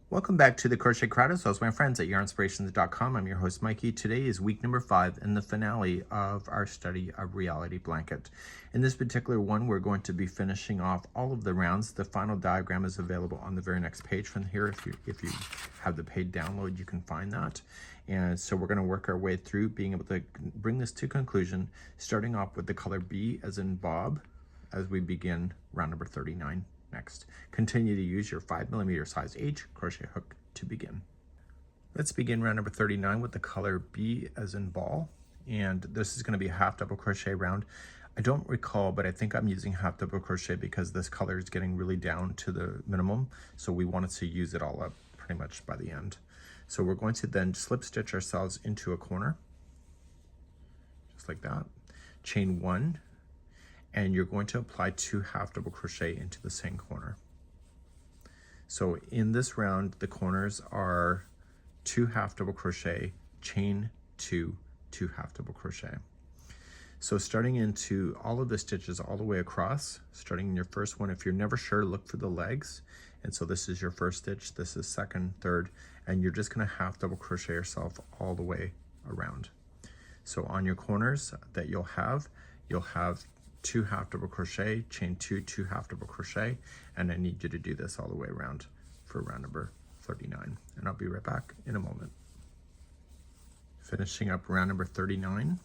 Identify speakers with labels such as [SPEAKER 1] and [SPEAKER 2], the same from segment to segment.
[SPEAKER 1] Welcome back to the Crochet Crowd House, my friends at yarnspirations.com. I'm your host, Mikey. Today is week number 5 and the finale of our study of Reality Blanket. In this particular one, we're going to be finishing off all of the rounds. The final diagram is available on the very next page from here. If you have the paid download, you can find that. And so we're going to work our way through being able to bring this to conclusion, starting off with the color B as in Bob, as we begin round number 39. Next, continue to use your 5mm size H crochet hook to begin. Let's begin round number 39 with the color B as in ball, and this is going to be a half double crochet round. I don't recall, but I think I'm using half double crochet because this color is getting really down to the minimum, so we wanted to use it all up pretty much by the end. So we're going to then slip stitch ourselves into a corner, just like that, chain 1, and you're going to apply 2 half double crochet into the same corner. So in this round, the corners are 2 half double crochet, chain 2, 2 half double crochet. So starting into all of the stitches all the way across, starting in your first one, if you're never sure, look for the legs. And so this is your first stitch, this is second, third, and you're just gonna half double crochet yourself all the way around. So on your corners that you'll have 2 half double crochet, chain 2, 2 half double crochet, and I need you to do this all the way around for round number 39, and I'll be right back in a moment. Finishing up round number 39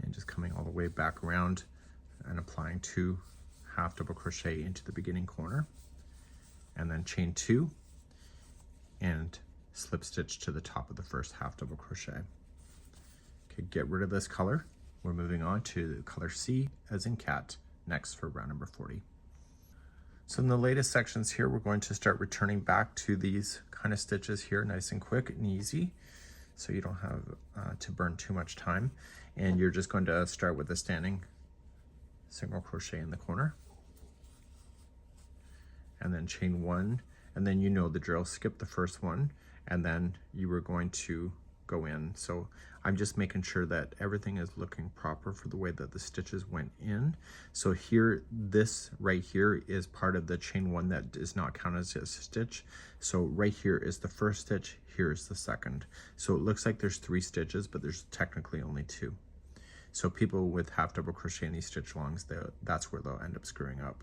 [SPEAKER 1] and just coming all the way back around and applying 2 half double crochet into the beginning corner, and then chain 2 and slip stitch to the top of the first half double crochet. Okay, get rid of this color. We're moving on to the color C as in cat next for round number 40. So in the latest sections here, we're going to start returning back to these kind of stitches here, nice and quick and easy, so you don't have to burn too much time. And you're just going to start with a standing single crochet in the corner, and then chain 1, and then you know the drill, skip the first one, and then you were going to go in. So I'm just making sure that everything is looking proper for the way that the stitches went in. So here, this right here is part of the chain 1 that does not count as a stitch. So right here is the first stitch, here is the second. So it looks like there's 3 stitches, but there's technically only 2. So people with half double crochet in these stitch longs, that's where they'll end up screwing up,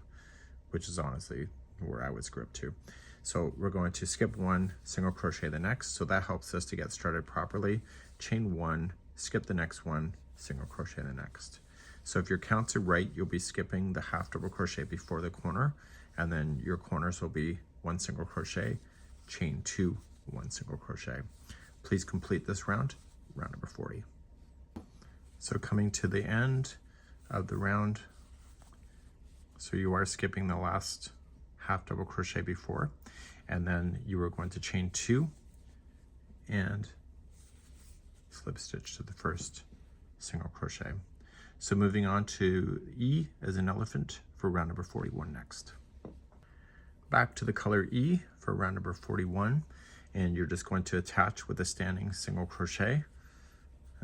[SPEAKER 1] which is honestly where I would screw up too. So we're going to skip 1, single crochet the next, so that helps us to get started properly. Chain 1, skip the next one, single crochet the next. So if your counts are right, you'll be skipping the half double crochet before the corner, and then your corners will be 1 single crochet, chain 2, 1 single crochet. Please complete this round, round number 40. So coming to the end of the round, so you are skipping the last half double crochet before, and then you are going to chain 2 and slip stitch to the first single crochet. So moving on to E as an elephant for round number 41 next. Back to the color E for round number 41, and you're just going to attach with a standing single crochet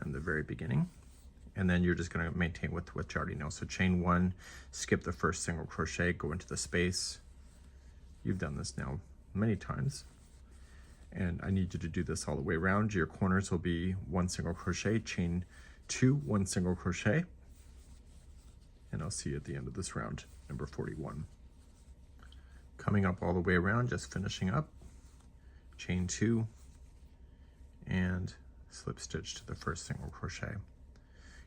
[SPEAKER 1] in the very beginning, and then you're just going to maintain with what you already know. So chain 1, skip the first single crochet, go into the space. You've done this now many times, and I need you to do this all the way around. Your corners will be 1 single crochet, chain 2, 1 single crochet, and I'll see you at the end of this round, number 41. Coming up all the way around, just finishing up, chain 2 and slip stitch to the first single crochet.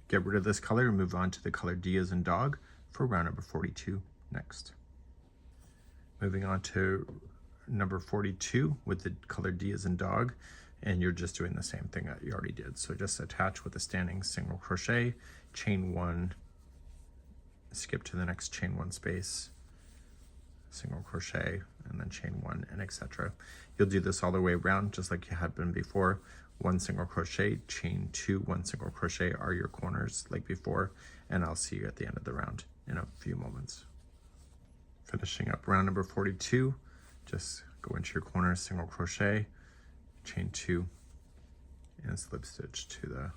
[SPEAKER 1] Get rid of this color and move on to the color D as in dog for round number 42 next. Moving on to number 42 with the color D as in dog, and you're just doing the same thing that you already did. So just attach with a standing single crochet, chain 1, skip to the next chain 1 space, single crochet, and then chain 1, and etc. You'll do this all the way around just like you had been before. 1 single crochet, chain 2, 1 single crochet are your corners like before, and I'll see you at the end of the round in a few moments. Finishing up round number 42, just go into your corner, single crochet, chain 2, and slip stitch to the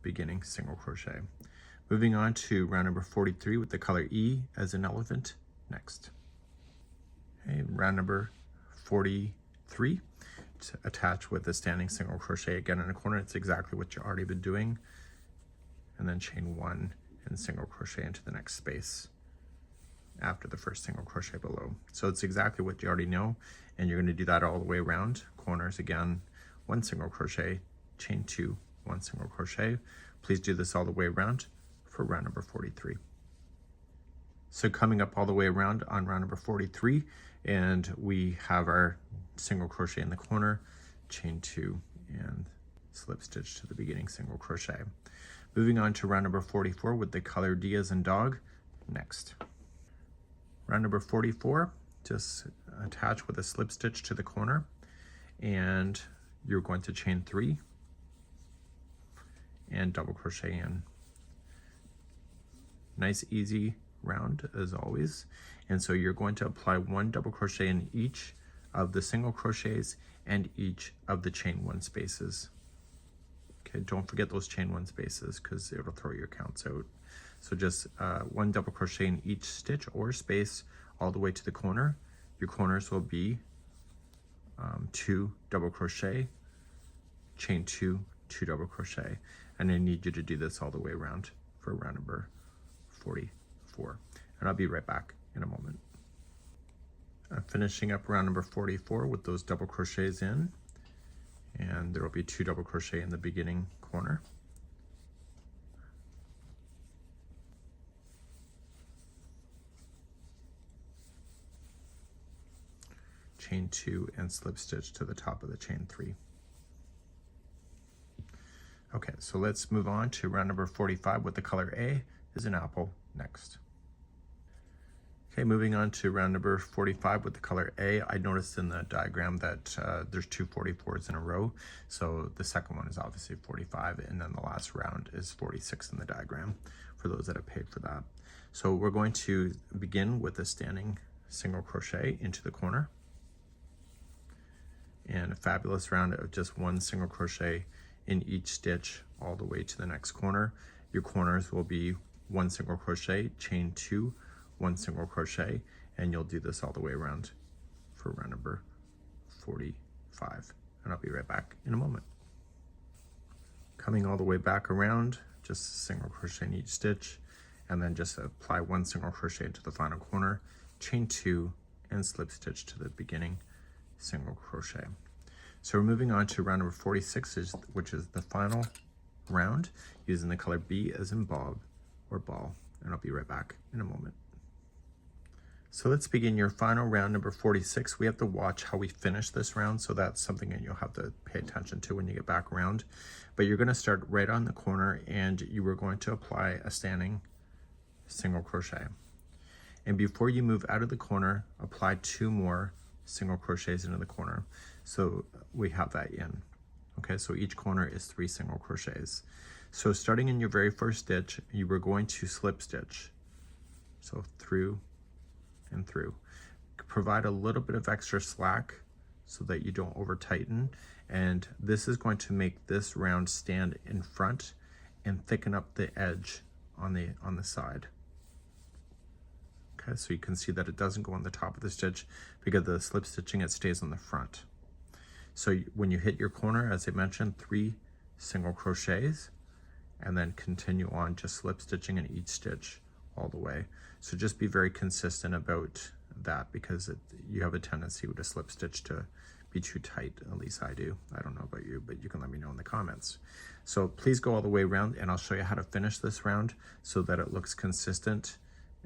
[SPEAKER 1] beginning single crochet. Moving on to round number 43 with the color E as an elephant next. Okay, round number 43 3 to attach with a standing single crochet again in a corner. It's exactly what you already been doing, and then chain 1 and single crochet into the next space after the first single crochet below. So it's exactly what you already know, and you're going to do that all the way around. Corners again, 1 single crochet, chain 2, 1 single crochet. Please do this all the way around for round number 43. So coming up all the way around on round number 43, and we have our single crochet in the corner, chain 2, and slip stitch to the beginning single crochet. Moving on to round number 44 with the color D as in dog next. Round number 44, just attach with a slip stitch to the corner, and you're going to chain 3 and double crochet in. Nice easy round as always. And so you're going to apply 1 double crochet in each of the single crochets and each of the chain 1 spaces. Okay, don't forget those chain 1 spaces because it'll throw your counts out. So just 1 double crochet in each stitch or space all the way to the corner. Your corners will be 2 double crochet, chain 2, 2 double crochet, and I need you to do this all the way around for round number 44, and I'll be right back in a moment. I'm finishing up round number 44 with those double crochets in, and there will be 2 double crochet in the beginning corner. Chain 2 and slip stitch to the top of the chain 3. Okay, so let's move on to round number 45 with the color A is an apple next. Okay, moving on to round number 45 with the color A. I noticed in the diagram that there's 2 44s in a row. So the second one is obviously 45, and then the last round is 46 in the diagram for those that have paid for that. So we're going to begin with a standing single crochet into the corner, and a fabulous round of just 1 single crochet in each stitch all the way to the next corner. Your corners will be 1 single crochet, chain 2, 1 single crochet, and you'll do this all the way around for round number 45. And I'll be right back in a moment. Coming all the way back around, just a single crochet in each stitch, and then just apply 1 single crochet into the final corner, chain 2, and slip stitch to the beginning single crochet. So we're moving on to round number 46, which is the final round, using the color B as in Bob or ball, and I'll be right back in a moment. So let's begin your final round number 46. We have to watch how we finish this round, so that's something that you'll have to pay attention to when you get back around. But you're going to start right on the corner, and you are going to apply a standing single crochet. And before you move out of the corner, apply 2 more single crochets into the corner. So we have that in. Okay, so each corner is 3 single crochets. So starting in your very first stitch, you were going to slip stitch. So through and through. Provide a little bit of extra slack so that you don't over tighten. And this is going to make this round stand in front and thicken up the edge on the side. Okay, so you can see that it doesn't go on the top of the stitch because the slip stitching, it stays on the front. So when you hit your corner, as I mentioned, 3 single crochets, and then continue on just slip stitching in each stitch all the way. So just be very consistent about that, because you have a tendency with a slip stitch to be too tight. At least I do. I don't know about you, but you can let me know in the comments. So please go all the way around, and I'll show you how to finish this round so that it looks consistent,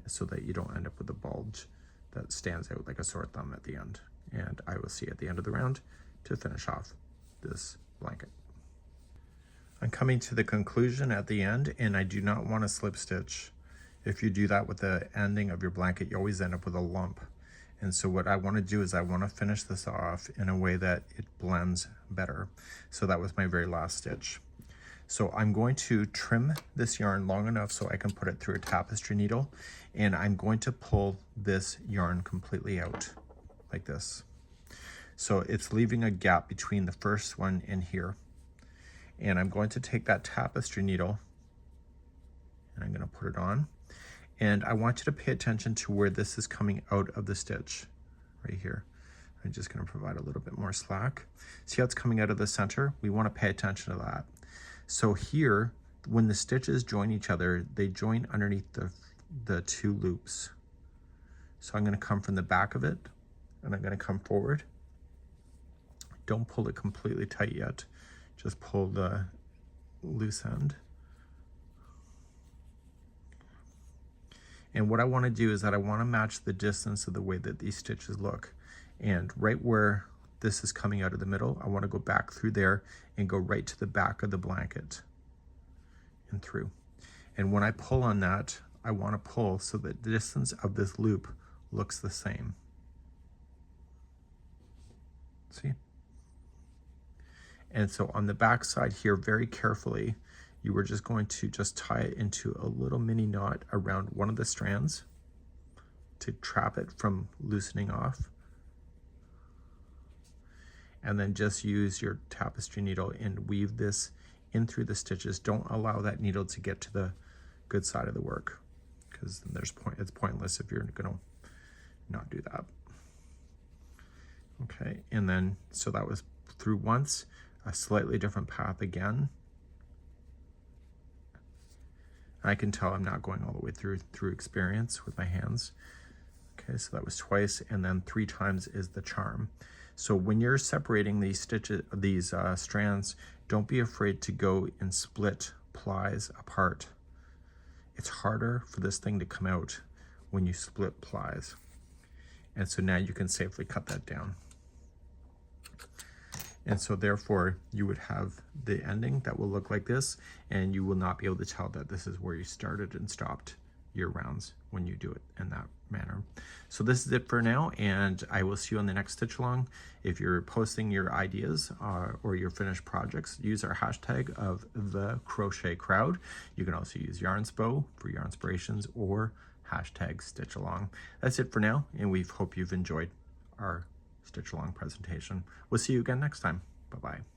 [SPEAKER 1] so that you don't end up with a bulge that stands out like a sore thumb at the end. And I will see you at the end of the round to finish off this blanket. I'm coming to the conclusion at the end, and I do not want to slip stitch. If you do that with the ending of your blanket, you always end up with a lump. And so what I want to do is I want to finish this off in a way that it blends better. So that was my very last stitch. So I'm going to trim this yarn long enough so I can put it through a tapestry needle, and I'm going to pull this yarn completely out like this. So it's leaving a gap between the first one and here. And I'm going to take that tapestry needle and I'm going to put it on. And I want you to pay attention to where this is coming out of the stitch right here. I'm just going to provide a little bit more slack. See how it's coming out of the center? We want to pay attention to that. So here, when the stitches join each other, they join underneath the two loops. So I'm going to come from the back of it, and I'm going to come forward. Don't pull it completely tight yet. Just pull the loose end. And what I want to do is that I want to match the distance of the way that these stitches look. And right where this is coming out of the middle, I want to go back through there and go right to the back of the blanket and through. And when I pull on that, I want to pull so that the distance of this loop looks the same. See? And so on the back side here, very carefully, you were just going to just tie it into a little mini knot around one of the strands to trap it from loosening off. And then just use your tapestry needle and weave this in through the stitches. Don't allow that needle to get to the good side of the work, because it's pointless if you're gonna not do that. Okay, and then, so that was through once, a slightly different path again. I can tell I'm not going all the way through experience with my hands. Okay, so that was twice, and then 3 times is the charm. So when you're separating these stitches, these strands, don't be afraid to go and split plies apart. It's harder for this thing to come out when you split plies. And so now you can safely cut that down. And so therefore you would have the ending that will look like this, and you will not be able to tell that this is where you started and stopped your rounds when you do it in that manner. So this is it for now, and I will see you on the next stitch along. If you're posting your ideas or your finished projects, use our hashtag of the crochet crowd. You can also use Yarnspo for your inspirations, or hashtag stitch along. That's it for now, and we hope you've enjoyed our stitch along presentation. We'll see you again next time. Bye-bye.